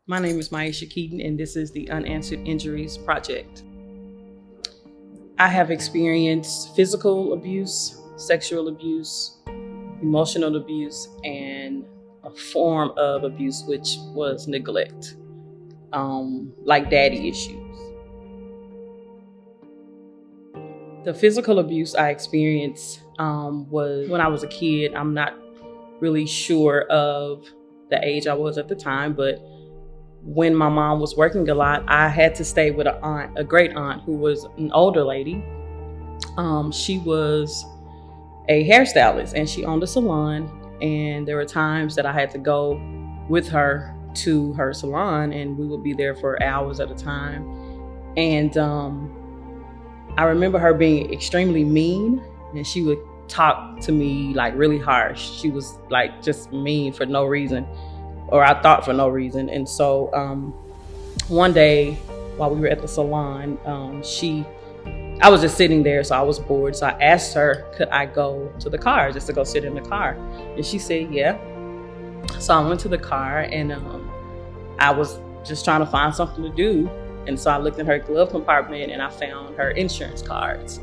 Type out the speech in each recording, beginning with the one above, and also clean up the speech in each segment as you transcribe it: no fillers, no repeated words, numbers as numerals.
My name is Miesha Keaton, and this is the Unanswered Injuries Project. I have experienced physical abuse, sexual abuse, emotional abuse, and a form of abuse, which was neglect, like daddy issues. The physical abuse I experienced was when I was a kid. I'm not really sure of the age I was at the time, but when my mom was working a lot, I had to stay with a great aunt who was an older lady. She was a hairstylist and she owned a salon. And there were times that I had to go with her to her salon, and we would be there for hours at a time. And I remember her being extremely mean, and she would talk to me like really harsh. She was like just mean for no reason, or I thought for no reason. And so one day while we were at the salon, I was just sitting there, so I was bored. So I asked her, could I go to the car, just to go sit in the car? And she said, yeah. So I went to the car, and I was just trying to find something to do. And so I looked in her glove compartment and I found her insurance cards.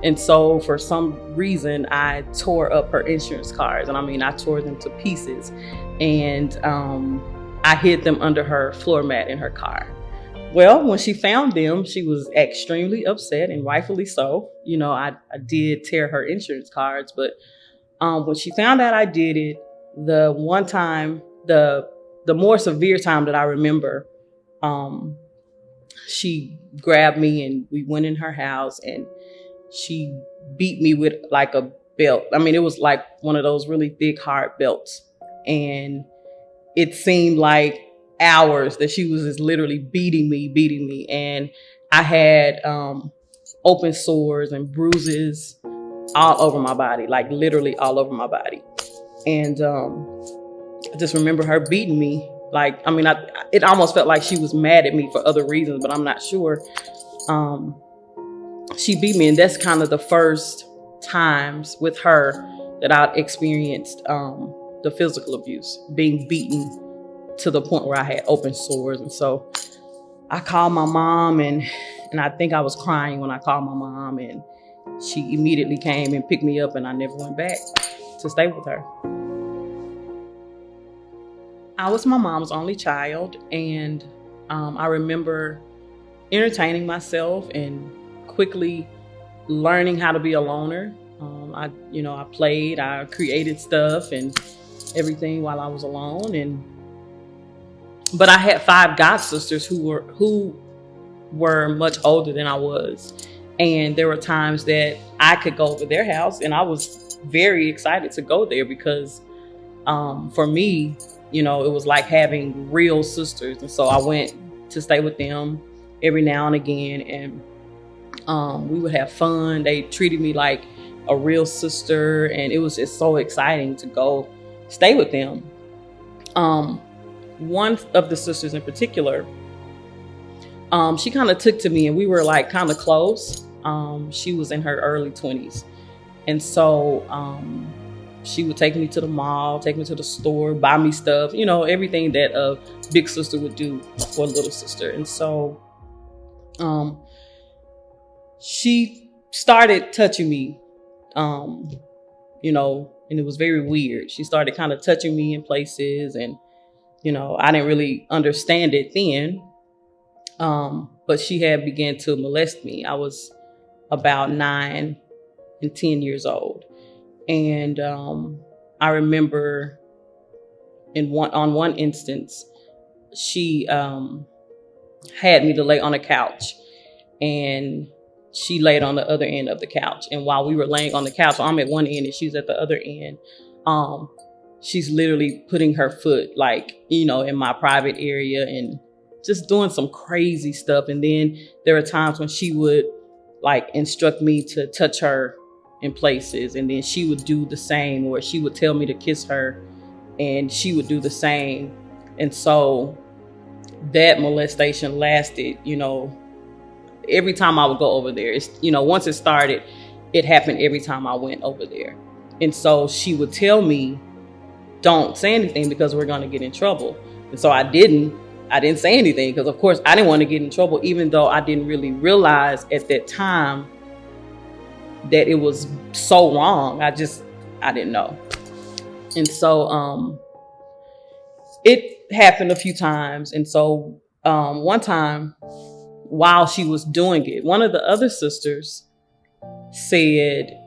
And so for some reason, I tore up her insurance cards. And I tore them to pieces. And I hid them under her floor mat in her car. Well, when she found them, she was extremely upset, and rightfully so. You know, I did tear her insurance cards, but when she found out I did it, the one time, the more severe time that I remember, she grabbed me and we went in her house and she beat me with like a belt. It was like one of those really thick, hard belts. And it seemed like hours that she was just literally beating me. And I had open sores and bruises all over my body, like literally all over my body. And I just remember her beating me. It almost felt like she was mad at me for other reasons, but I'm not sure. She beat me, and that's kind of the first times with her that I experienced the physical abuse, being beaten to the point where I had open sores. And so I called my mom, and I think I was crying when I called my mom, and she immediately came and picked me up, and I never went back to stay with her. I was my mom's only child, and I remember entertaining myself and quickly learning how to be a loner. I played, I created stuff and everything while I was alone. But I had 5 god sisters who were much older than I was. And there were times that I could go over their house, and I was very excited to go there because for me, it was like having real sisters. And so I went to stay with them every now and again, and we would have fun. They treated me like a real sister, and it was just so exciting to go stay with them. One of the sisters in particular, she kind of took to me, and we were like kind of close. She was in her early 20s. And so she would take me to the mall, take me to the store, buy me stuff, everything that a big sister would do for a little sister. And so she started touching me, and it was very weird. She started kind of touching me in places, and I didn't really understand it then. But she had begun to molest me. I was about 9 and 10 years old. And I remember on one instance, she had me to lay on a couch, and she laid on the other end of the couch. And while we were laying on the couch, I'm at one end and she's at the other end. She's literally putting her foot in my private area and just doing some crazy stuff. And then there were times when she would instruct me to touch her in places, and then she would do the same, or she would tell me to kiss her and she would do the same. And so that molestation lasted, every time I would go over there. Once it started, it happened every time I went over there. And so she would tell me, don't say anything because we're going to get in trouble. And so I didn't. I didn't say anything because, of course, I didn't want to get in trouble, even though I didn't really realize at that time that it was so wrong. I didn't know. And so it happened a few times. And so one time while she was doing it, one of the other sisters said,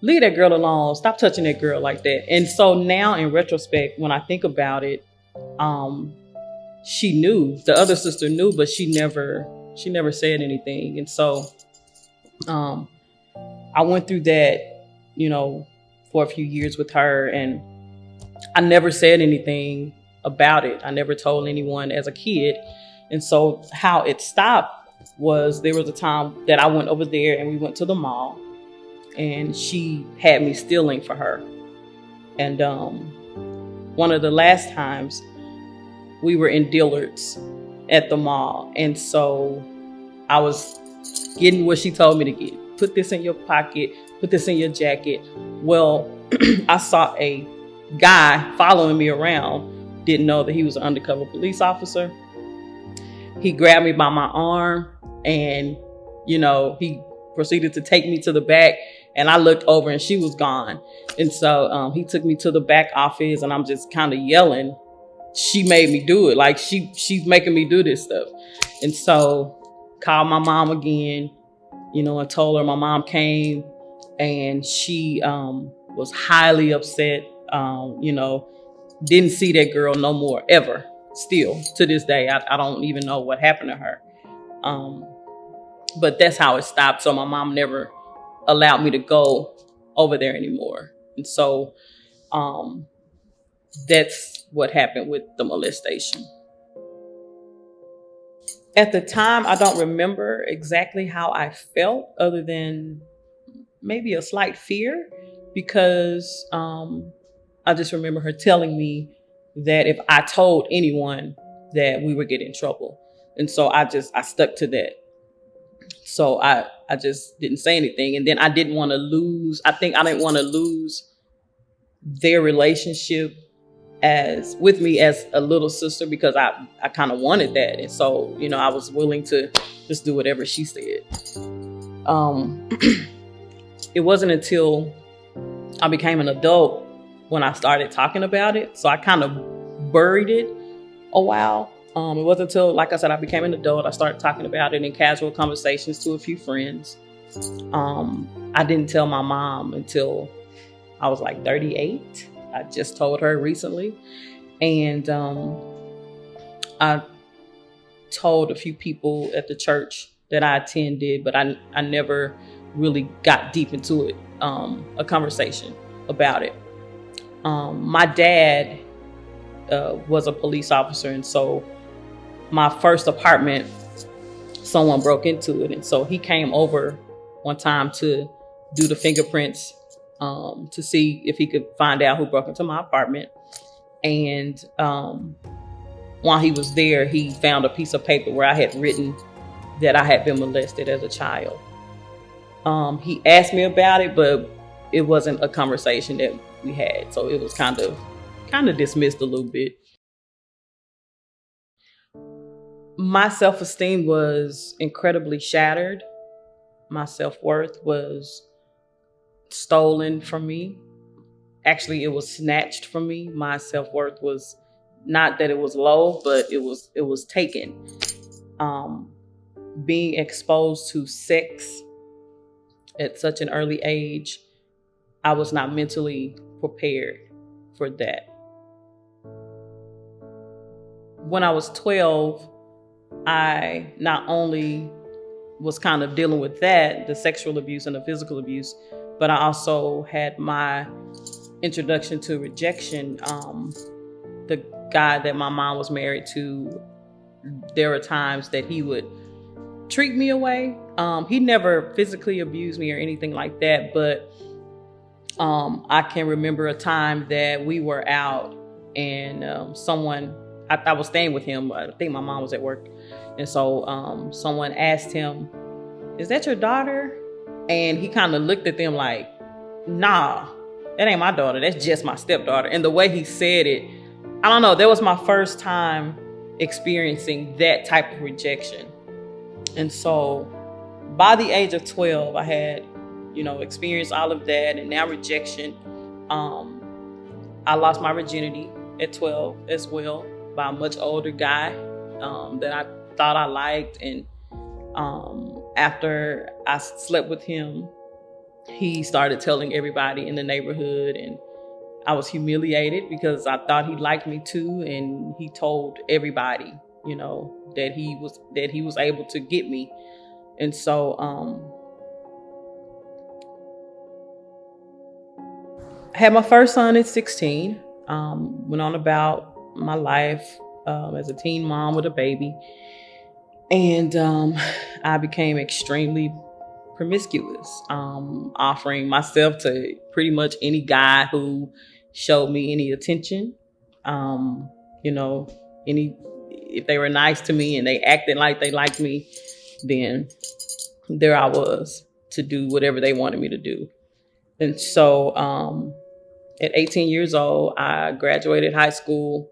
leave that girl alone. Stop touching that girl like that. And so now in retrospect, when I think about it, she knew, the other sister knew, but she never said anything. And so I went through that, for a few years with her, and I never said anything about it. I never told anyone as a kid. And so how it stopped was, there was a time that I went over there and we went to the mall, and she had me stealing for her. And one of the last times we were in Dillard's at the mall. And so I was getting what she told me to get. Put this in your pocket, put this in your jacket. Well, I saw a guy following me around, didn't know that he was an undercover police officer. He grabbed me by my arm and, he proceeded to take me to the back, and I looked over and she was gone. And so he took me to the back office, and I'm just kind of yelling. She made me do it. Like she's making me do this stuff. And so called my mom again, and told her. My mom came, and she was highly upset. Didn't see that girl no more ever. Still to this day, I don't even know what happened to her. But that's how it stopped. So my mom never allowed me to go over there anymore. And so that's what happened with the molestation. At the time, I don't remember exactly how I felt, other than maybe a slight fear, because I just remember her telling me that if I told anyone, that we would get in trouble. And so I stuck to that. So I just didn't say anything. And then I didn't want to lose, I didn't want to lose their relationship with me as a little sister, because I kind of wanted that. And so, I was willing to just do whatever she said. It wasn't until I became an adult when I started talking about it. So I kind of buried it a while. It wasn't until, like I said, I became an adult, I started talking about it in casual conversations to a few friends. I didn't tell my mom until I was like 38. I just told her recently. And I told a few people at the church that I attended, but I never really got deep into it, a conversation about it. My dad was a police officer, and so my first apartment, someone broke into it. And so he came over one time to do the fingerprints, to see if he could find out who broke into my apartment. And while he was there, he found a piece of paper where I had written that I had been molested as a child. He asked me about it, but it wasn't a conversation that we had. So it was kind of dismissed a little bit. My self-esteem was incredibly shattered. My self-worth was stolen from me. Actually, it was snatched from me. My self-worth was not that it was low, but it was taken. Being exposed to sex at such an early age, I was not mentally prepared for that. When I was 12, I not only was kind of dealing with that, the sexual abuse and the physical abuse, but I also had my introduction to rejection. The guy that my mom was married to, there were times that he would treat me away. He never physically abused me or anything like that, but I can remember a time that we were out and I was staying with him. I think my mom was at work. And so someone asked him, "Is that your daughter?" And he kind of looked at them like, "Nah, that ain't my daughter. That's just my stepdaughter." And the way he said it, I don't know, that was my first time experiencing that type of rejection. And so by the age of 12, I had, experienced all of that, and now rejection. I lost my virginity at 12 as well by a much older guy that I thought I liked. And after I slept with him, he started telling everybody in the neighborhood, and I was humiliated because I thought he liked me too. And he told everybody, that he was able to get me. And so I had my first son at 16, went on about my life as a teen mom with a baby. And I became extremely promiscuous, offering myself to pretty much any guy who showed me any attention. If they were nice to me and they acted like they liked me, then there I was to do whatever they wanted me to do. And so at 18 years old, I graduated high school,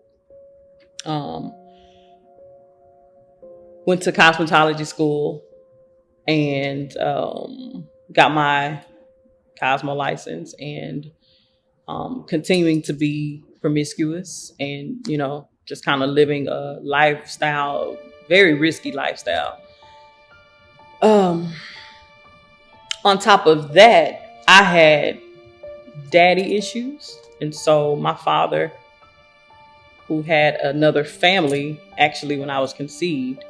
went to cosmetology school, and got my Cosmo license, and continuing to be promiscuous and, just kind of living a lifestyle, very risky lifestyle. On top of that, I had daddy issues. And so my father, who had another family, actually, when I was conceived,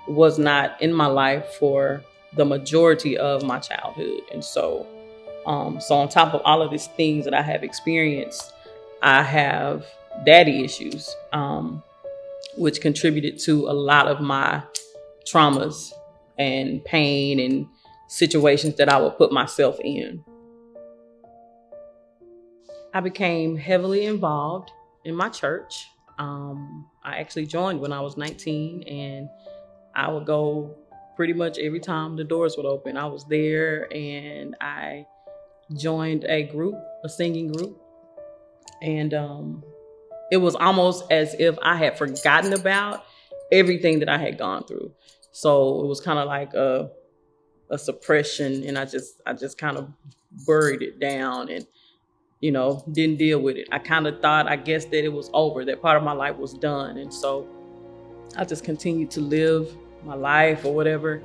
was not in my life for the majority of my childhood. And so on top of all of these things that I have experienced, I have daddy issues, which contributed to a lot of my traumas and pain and situations that I would put myself in. I became heavily involved in my church. I actually joined when I was 19, and I would go pretty much every time the doors would open. I was there, and I joined a singing group. And it was almost as if I had forgotten about everything that I had gone through. So it was kind of like a suppression, and I just kind of buried it down and, didn't deal with it. I kind of thought, I guess, that it was over, that part of my life was done. And so I just continued to live my life or whatever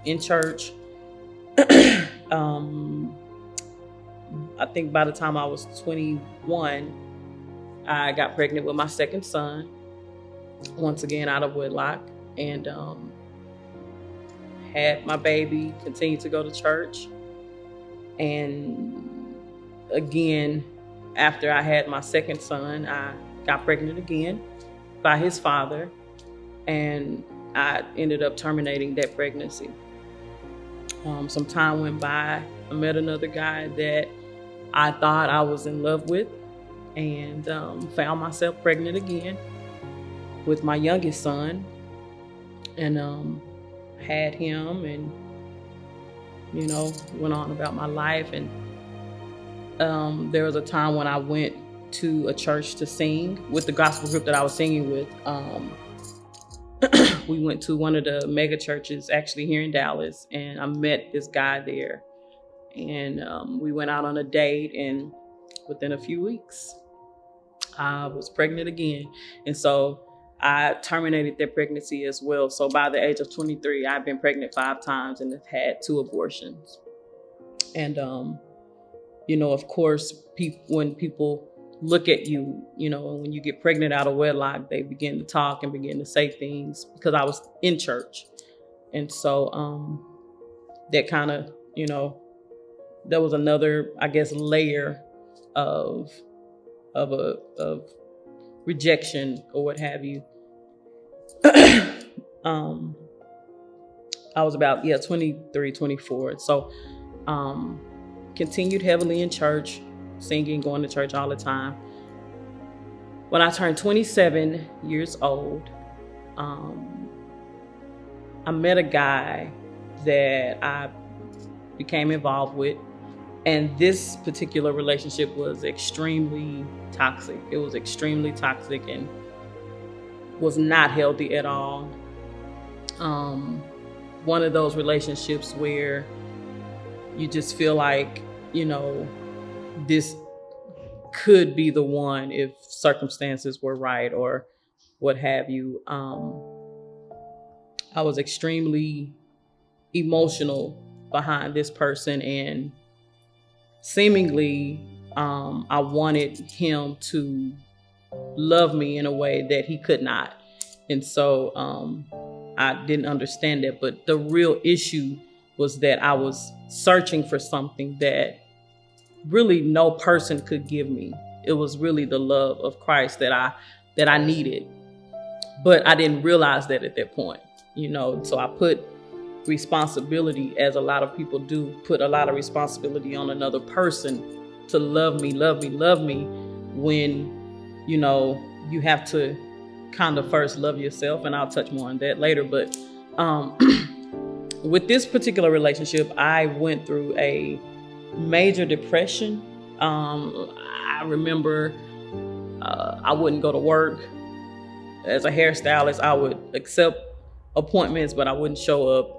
in church. I think by the time I was 21, I got pregnant with my second son, once again out of wedlock, and had my baby, continued to go to church. And again, after I had my second son, I got pregnant again by his father, and I ended up terminating that pregnancy. Some time went by. I met another guy that I thought I was in love with, and found myself pregnant again with my youngest son, and had him, and went on about my life. And there was a time when I went to a church to sing with the gospel group that I was singing with. We went to one of the mega churches actually here in Dallas, and I met this guy there, and we went out on a date, and within a few weeks I was pregnant again. And so I terminated that pregnancy as well. So by the age of 23, I've been pregnant 5 times and have had 2 abortions. And of course, when people look at you, when you get pregnant out of wedlock, they begin to talk and begin to say things, because I was in church. And so that kind of, there was another, I guess, layer of rejection or what have you. I was about 23, 24. So continued heavily in church, singing, going to church all the time. When I turned 27 years old, I met a guy that I became involved with. And this particular relationship was extremely toxic. It was extremely toxic. And was not healthy at all. One of those relationships where you just feel like, this could be the one if circumstances were right or what have you. I was extremely emotional behind this person, and seemingly I wanted him to love me in a way that he could not. And so I didn't understand that. But the real issue was that I was searching for something that really no person could give me. It was really the love of Christ that I needed. But I didn't realize that at that point, So I put responsibility, as a lot of people do, put a lot of responsibility on another person to love me, when, you have to kind of first love yourself. And I'll touch more on that later. But with this particular relationship, I went through a major depression. I remember I wouldn't go to work. As a hairstylist, I would accept appointments, but I wouldn't show up.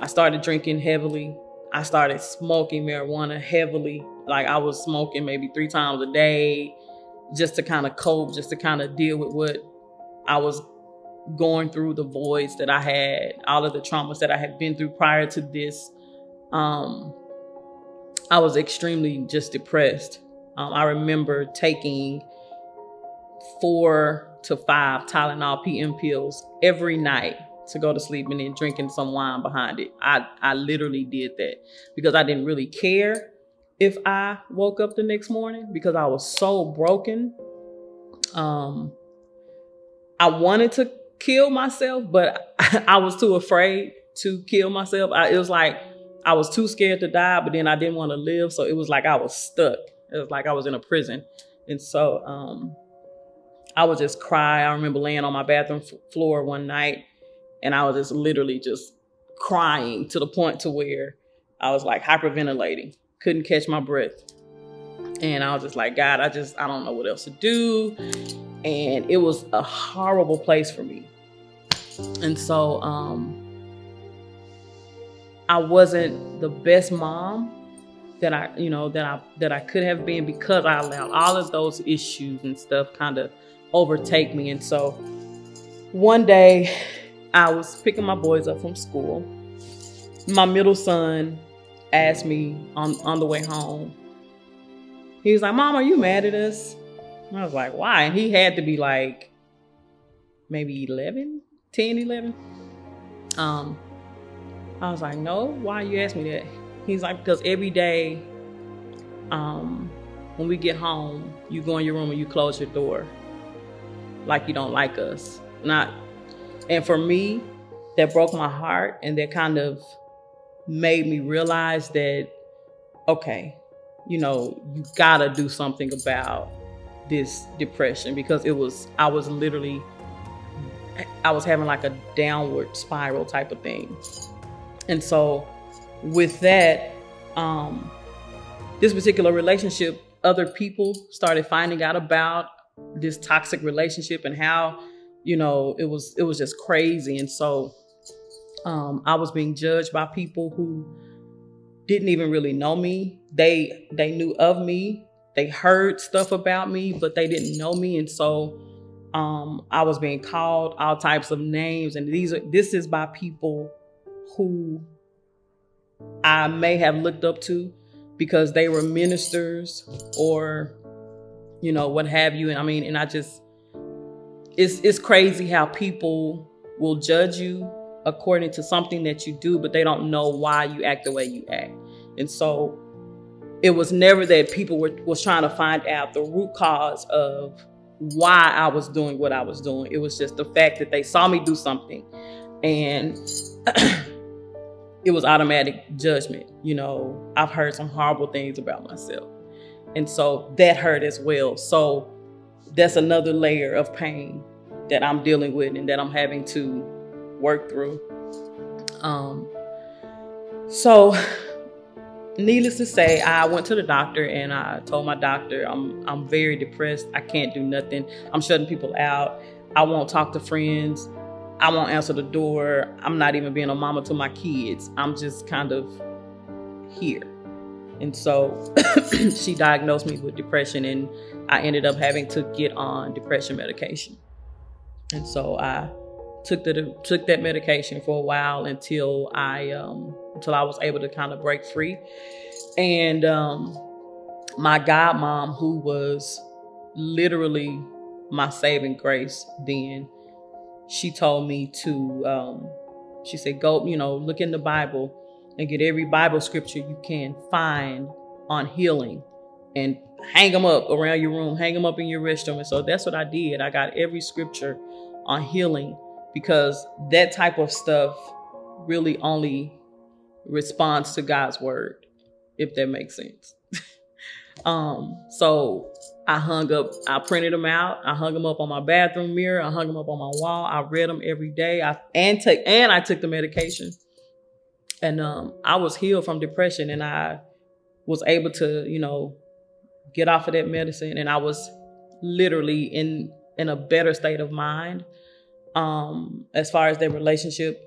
I started drinking heavily. I started smoking marijuana heavily. Like, I was smoking maybe 3 times a day just to kind of cope, just to kind of deal with what I was going through, the voids that I had, all of the traumas that I had been through prior to this. I was extremely just depressed. I remember taking 4 to 5 Tylenol PM pills every night to go to sleep, and then drinking some wine behind it. I literally did that because I didn't really care if I woke up the next morning, because I was so broken. I wanted to kill myself, but I was too afraid to kill myself. It was like I was too scared to die, but then I didn't want to live. So it was like I was stuck. It was like I was in a prison. And so I would just cry. I remember laying on my bathroom floor one night, and I was just literally just crying to the point to where I was like hyperventilating, couldn't catch my breath. And I was just like, God, I don't know what else to do. And it was a horrible place for me. And so I wasn't the best mom that I could have been, because I allowed all of those issues and stuff kind of overtake me. And so one day I was picking my boys up from school. My middle son asked me on the way home, he was like, Mom, are you mad at us? And I was like, why? And he had to be like maybe 10, 11. I was like, no, why you ask me that? He's like, because every day when we get home, you go in your room and you close your door like you don't like us. And for me, that broke my heart, and that kind of made me realize that, okay, you gotta do something about this depression, because I was having like a downward spiral type of thing. And so with that, this particular relationship, other people started finding out about this toxic relationship and how, it was just crazy. And so I was being judged by people who didn't even really know me. They knew of me. They heard stuff about me, but they didn't know me. And so I was being called all types of names. And this is by people who I may have looked up to because they were ministers or, what have you. And it's crazy how people will judge you according to something that you do, but they don't know why you act the way you act. And so it was never that people was trying to find out the root cause of why I was doing what I was doing. It was just the fact that they saw me do something, and it was automatic judgment. I've heard some horrible things about myself, and so that hurt as well. So that's another layer of pain that I'm dealing with and that I'm having to work through. So needless to say, I went to the doctor and I told my doctor I'm very depressed. I can't do nothing. I'm shutting people out. I won't talk to friends. I won't answer the door. I'm not even being a mama to my kids. I'm just kind of here. And so she diagnosed me with depression, and I ended up having to get on depression medication. And so I took that medication for a while until I was able to kind of break free. And my godmom, who was literally my saving grace then, she told me to she said, go, look in the Bible and get every Bible scripture you can find on healing and hang them up around your room, hang them up in your restroom. And so that's what I did. I got every scripture on healing, because that type of stuff really only responds to God's word, if that makes sense. So I printed them out. I hung them up on my bathroom mirror. I hung them up on my wall. I read them every day. I took the medication. And I was healed from depression, and I was able to, get off of that medicine. And I was literally in a better state of mind. As far as their relationship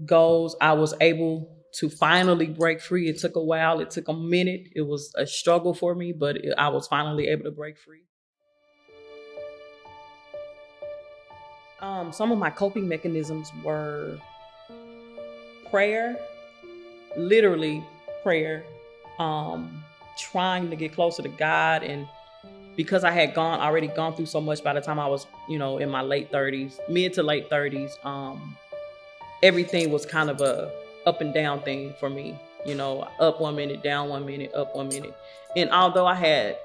goes, I was able to finally break free. It took a while. It took a minute. It was a struggle for me, but I was finally able to break free. Some of my coping mechanisms were prayer, literally prayer, trying to get closer to God. And because I had already gone through so much by the time I was, in my mid to late 30s, everything was kind of a up and down thing for me, up 1 minute, down 1 minute, up 1 minute. And although I had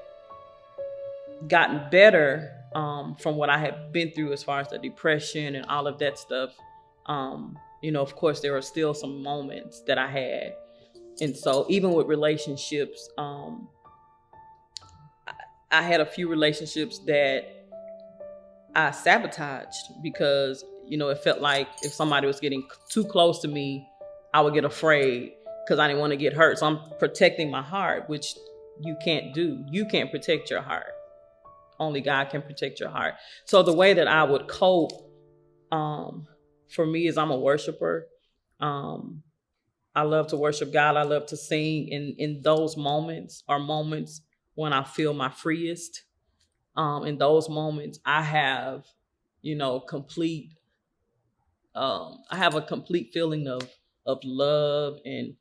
gotten better from what I had been through as far as the depression and all of that stuff, of course, there were still some moments that I had. And so even with relationships, I had a few relationships that I sabotaged because, it felt like if somebody was getting too close to me, I would get afraid because I didn't want to get hurt. So I'm protecting my heart, which you can't do. You can't protect your heart. Only God can protect your heart. So the way that I would cope, for me, is I'm a worshiper. I love to worship God. I love to sing. In those moments are moments when I feel my freest. In those moments, I have, complete. I have a complete feeling of love and,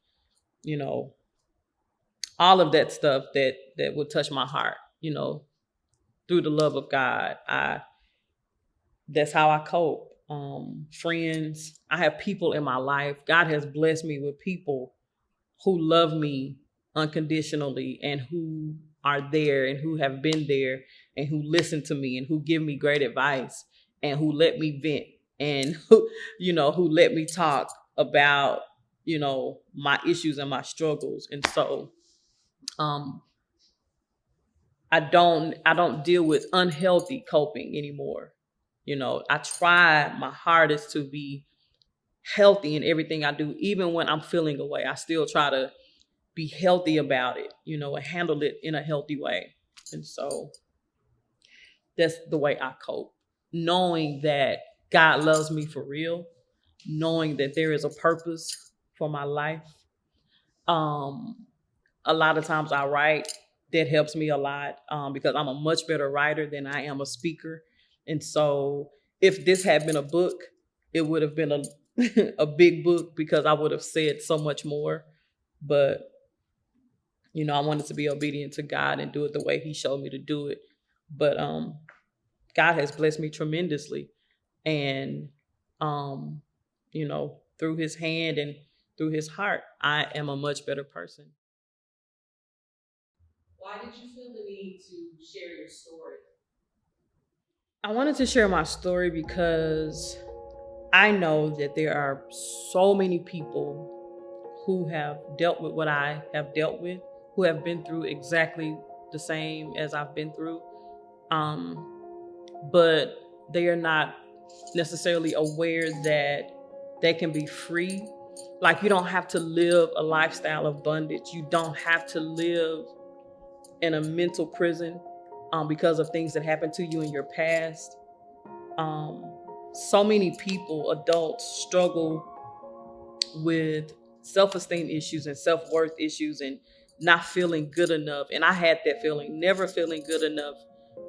all of that stuff that would touch my heart, through the love of God. That's how I cope. Friends, I have people in my life. God has blessed me with people who love me unconditionally and who are there and who have been there and who listen to me and who give me great advice and who let me vent and who let me talk about, my issues and my struggles. And so, I don't deal with unhealthy coping anymore. I try my hardest to be healthy in everything I do. Even when I'm feeling away, I still try to be healthy about it, and handle it in a healthy way. And so that's the way I cope. Knowing that God loves me for real, knowing that there is a purpose for my life. A lot of times I write. That helps me a lot because I'm a much better writer than I am a speaker. And so if this had been a book, it would have been a big book because I would have said so much more. But, I wanted to be obedient to God and do it the way he showed me to do it. But God has blessed me tremendously. And, through his hand and through his heart, I am a much better person. Why did you feel the need to share your story? I wanted to share my story because I know that there are so many people who have dealt with what I have dealt with, who have been through exactly the same as I've been through. But they are not necessarily aware that they can be free Like, you don't have to live a lifestyle of bondage. You don't have to live in a mental prison because of things that happened to you in your past. So many people, adults, struggle with self-esteem issues and self-worth issues and not feeling good enough. And I had that feeling, never feeling good enough.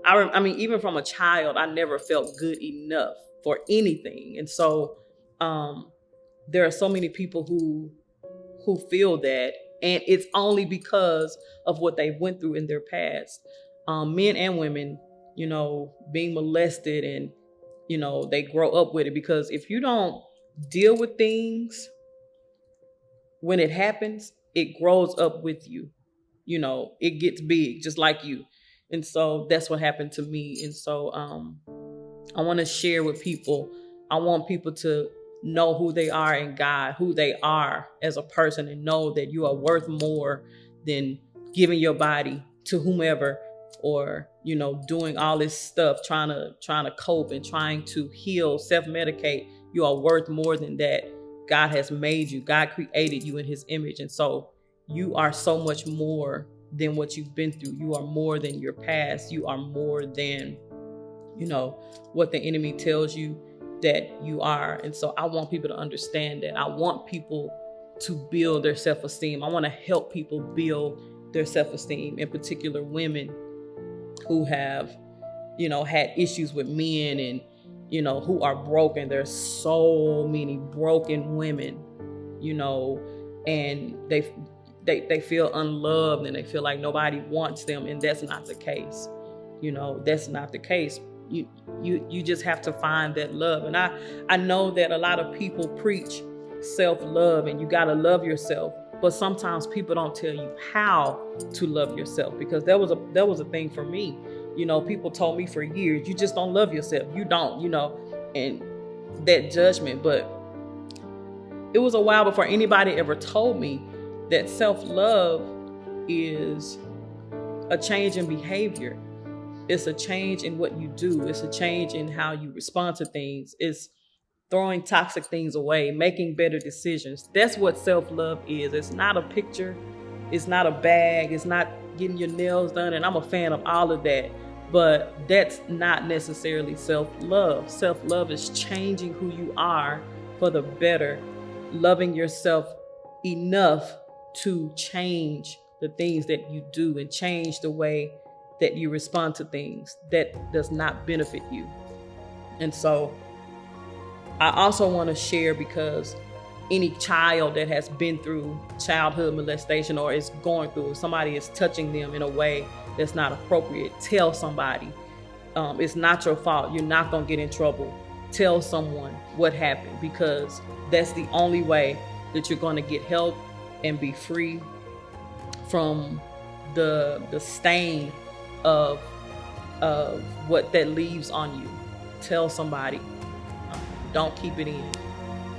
I mean, even from a child, I never felt good enough for anything. And so there are so many people who feel that, and it's only because of what they went through in their past. Men and women, being molested, and they grow up with it, because if you don't deal with things when it happens, it grows up with you. It gets big just like you. And so that's what happened to me. And so I want to share with people. I want people to know who they are in God, who they are as a person, and know that you are worth more than giving your body to whomever, or doing all this stuff, trying to cope and trying to heal, self-medicate. You are worth more than that. God has made you. God created you in his image. And so you are so much more than what you've been through. You are more than your past. You are more than, what the enemy tells you that you are. And so I want people to understand that. I want people to build their self-esteem. I want to help people build their self-esteem, in particular women who have, had issues with men, and, who are broken. There's so many broken women, and they feel unloved, and they feel like nobody wants them. And that's not the case. That's not the case. You just have to find that love. And I know that a lot of people preach self-love, and you got to love yourself. But sometimes people don't tell you how to love yourself, because that was a thing for me. People told me for years, you just don't love yourself. You don't, and that judgment. But it was a while before anybody ever told me that self-love is a change in behavior. It's a change in what you do. It's a change in how you respond to things. It's throwing toxic things away, making better decisions. That's what self-love is. It's not a picture. It's not a bag. It's not getting your nails done. And I'm a fan of all of that. But that's not necessarily self-love. Self-love is changing who you are for the better, loving yourself enough to change the things that you do and change the way that you respond to things that does not benefit you. And so I also want to share, because any child that has been through childhood molestation or is going through, if somebody is touching them in a way that's not appropriate, tell somebody. It's not your fault. You're not going to get in trouble. Tell someone what happened, because that's the only way that you're going to get help and be free from the stain of what that leaves on you. Tell somebody. Don't keep it in.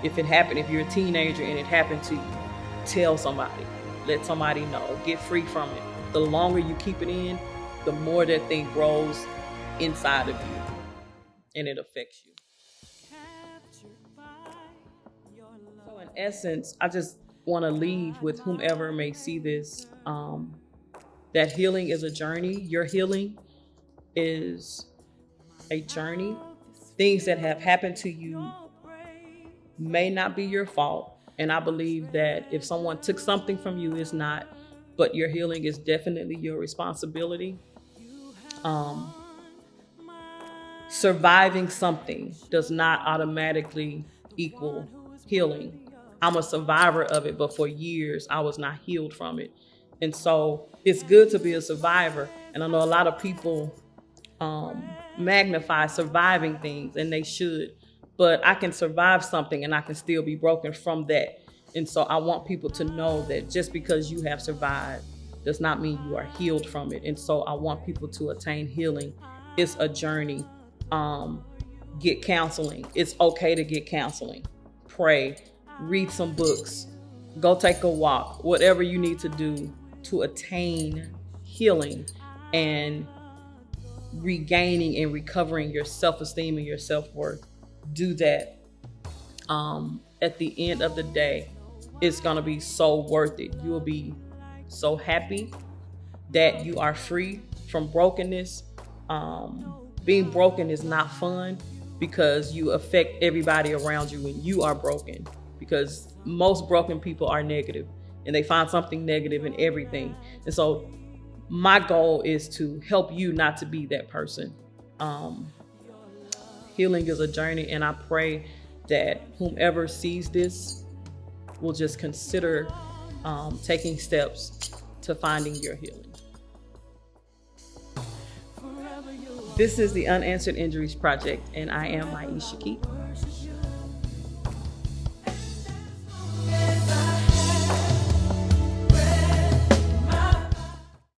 If it happened, if you're a teenager and it happened to you, tell somebody. Let somebody know. Get free from it. The longer you keep it in, the more that thing grows inside of you, and it affects you. So in essence, I just want to leave with whomever may see this, that healing is a journey. Your healing is a journey. Things that have happened to you may not be your fault. And I believe that if someone took something from you, it's not. But your healing is definitely your responsibility. Surviving something does not automatically equal healing. I'm a survivor of it, but for years I was not healed from it. And so it's good to be a survivor. And I know a lot of people magnify surviving things, and they should. But I can survive something and I can still be broken from that. And so I want people to know that just because you have survived does not mean you are healed from it. And so I want people to attain healing. It's a journey. Get counseling. It's okay to get counseling. Pray. Read some books. Go take a walk. Whatever you need to do to attain healing and regaining and recovering your self-esteem and your self-worth. Do that. At the end of the day, it's going to be so worth it. You will be so happy that you are free from brokenness. Being broken is not fun because you affect everybody around you when you are broken, because most broken people are negative and they find something negative in everything. And so my goal is to help you not to be that person. Healing is a journey, and I pray that whomever sees this will just consider taking steps to finding your healing. This is the Unanswered Injuries Project, and I am Miesha Keaton.